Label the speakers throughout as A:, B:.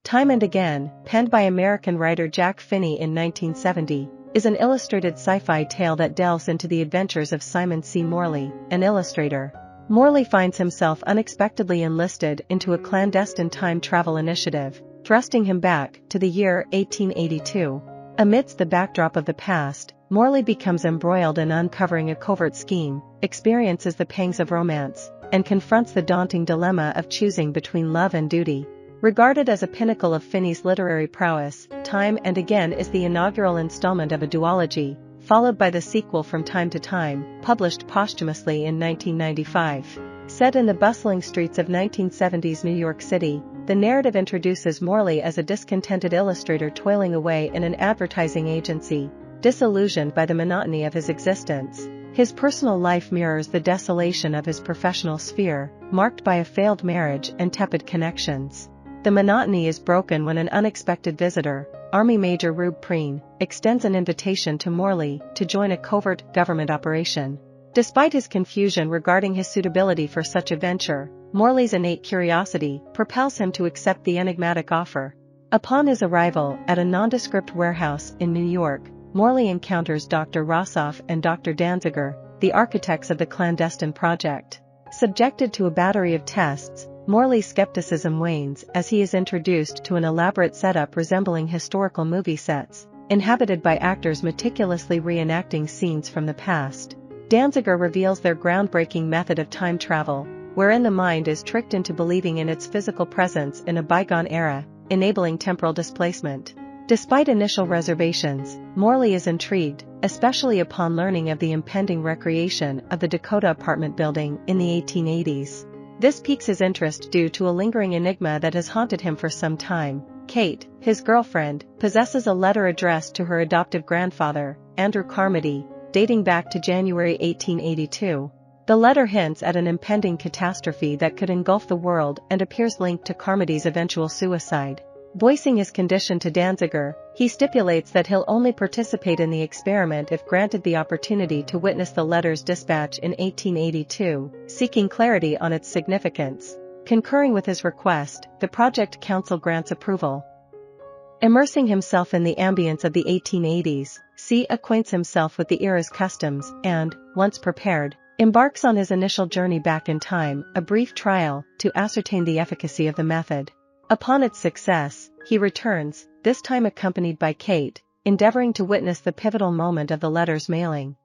A: Time and Again, penned by American writer Jack Finney in 1970, is an illustrated sci-fi tale that delves into the adventures of Simon Morley, an illustrator. Morley finds himself unexpectedly enlisted into a clandestine time travel initiative, thrusting him back to the year 1882. Amidst the backdrop of the past, Morley becomes embroiled in uncovering a covert scheme, experiences the pangs of romance, and confronts the daunting dilemma of choosing between love and duty. Regarded as a pinnacle of Finney's literary prowess, Time and Again is the inaugural installment of a duology, followed by the sequel From Time to Time, published posthumously in 1995. Set in the bustling streets of 1970s New York City, the narrative introduces Morley as a discontented illustrator toiling away in an advertising agency, disillusioned by the monotony of his existence. His personal life mirrors the desolation of his professional sphere, marked by a failed marriage and tepid connections. The monotony is broken when an unexpected visitor, Army Major Rube Preen, extends an invitation to Morley to join a covert government operation. Despite his confusion regarding his suitability for such a venture, Morley's innate curiosity propels him to accept the enigmatic offer. Upon his arrival at a nondescript warehouse in New York, Morley encounters Dr. Rossoff and Dr. Danziger, the architects of the clandestine project. Subjected to a battery of tests, Morley's skepticism wanes as he is introduced to an elaborate setup resembling historical movie sets, inhabited by actors meticulously reenacting scenes from the past. Danziger reveals their groundbreaking method of time travel, wherein the mind is tricked into believing in its physical presence in a bygone era, enabling temporal displacement. Despite initial reservations, Morley is intrigued, especially upon learning of the impending recreation of the Dakota apartment building in the 1880s. This piques his interest due to a lingering enigma that has haunted him for some time. Kate, his girlfriend, possesses a letter addressed to her adoptive grandfather, Andrew Carmody, dating back to January 1882. The letter hints at an impending catastrophe that could engulf the world and appears linked to Carmody's eventual suicide. Voicing his condition to Danziger, he stipulates that he'll only participate in the experiment if granted the opportunity to witness the letter's dispatch in 1882, seeking clarity on its significance. Concurring with his request, the project council grants approval. Immersing himself in the ambience of the 1880s, C acquaints himself with the era's customs and, once prepared, embarks on his initial journey back in time, a brief trial, to ascertain the efficacy of the method. Upon its success, he returns, this time accompanied by Kate, endeavoring to witness the pivotal moment of the letter's mailing.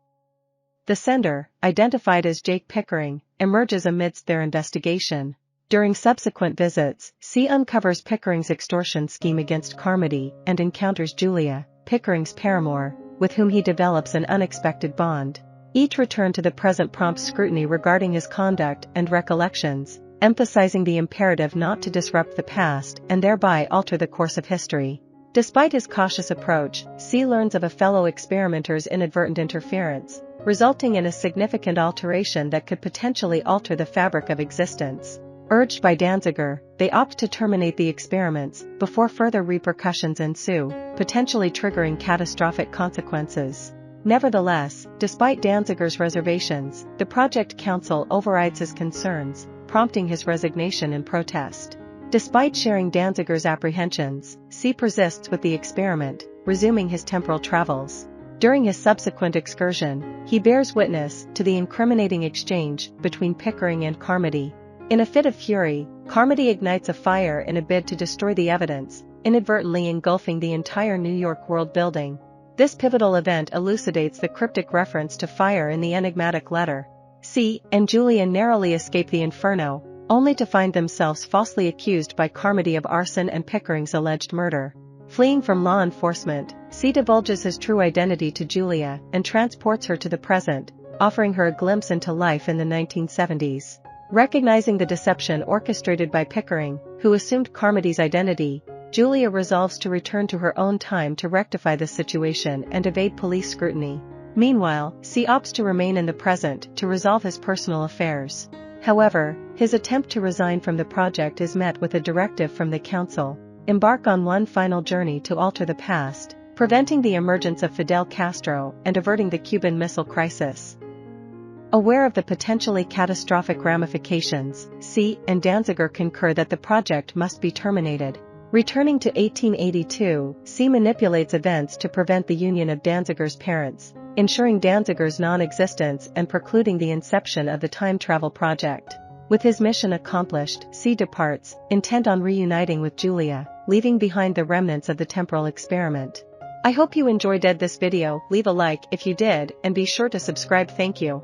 A: The sender, identified as Jake Pickering, emerges amidst their investigation. During subsequent visits, C uncovers Pickering's extortion scheme against Carmody and encounters Julia, Pickering's paramour, with whom he develops an unexpected bond. Each return to the present prompts scrutiny regarding his conduct and recollections, emphasizing the imperative not to disrupt the past and thereby alter the course of history. Despite his cautious approach, C learns of a fellow experimenter's inadvertent interference, resulting in a significant alteration that could potentially alter the fabric of existence. Urged by Danziger, they opt to terminate the experiments before further repercussions ensue, potentially triggering catastrophic consequences. Nevertheless, despite Danziger's reservations, the project council overrides his concerns, prompting his resignation in protest. Despite sharing Danziger's apprehensions, C persists with the experiment, resuming his temporal travels. During his subsequent excursion, he bears witness to the incriminating exchange between Pickering and Carmody. In a fit of fury, Carmody ignites a fire in a bid to destroy the evidence, inadvertently engulfing the entire New York World building. This pivotal event elucidates the cryptic reference to fire in the enigmatic letter. C and Julia narrowly escape the inferno, only to find themselves falsely accused by Carmody of arson and Pickering's alleged murder. Fleeing from law enforcement, C divulges his true identity to Julia and transports her to the present, offering her a glimpse into life in the 1970s. Recognizing the deception orchestrated by Pickering, who assumed Carmody's identity, Julia resolves to return to her own time to rectify the situation and evade police scrutiny. Meanwhile, C opts to remain in the present to resolve his personal affairs. However, his attempt to resign from the project is met with a directive from the council: embark on one final journey to alter the past, preventing the emergence of Fidel Castro and averting the Cuban Missile Crisis. Aware of the potentially catastrophic ramifications, C and Danziger concur that the project must be terminated. Returning to 1882, C manipulates events to prevent the union of Danziger's parents, ensuring Danziger's non-existence and precluding the inception of the time travel project. With his mission accomplished, C departs, intent on reuniting with Julia, leaving behind the remnants of the temporal experiment. I hope you enjoyed this video. Leave a like if you did, and be sure to subscribe. Thank you.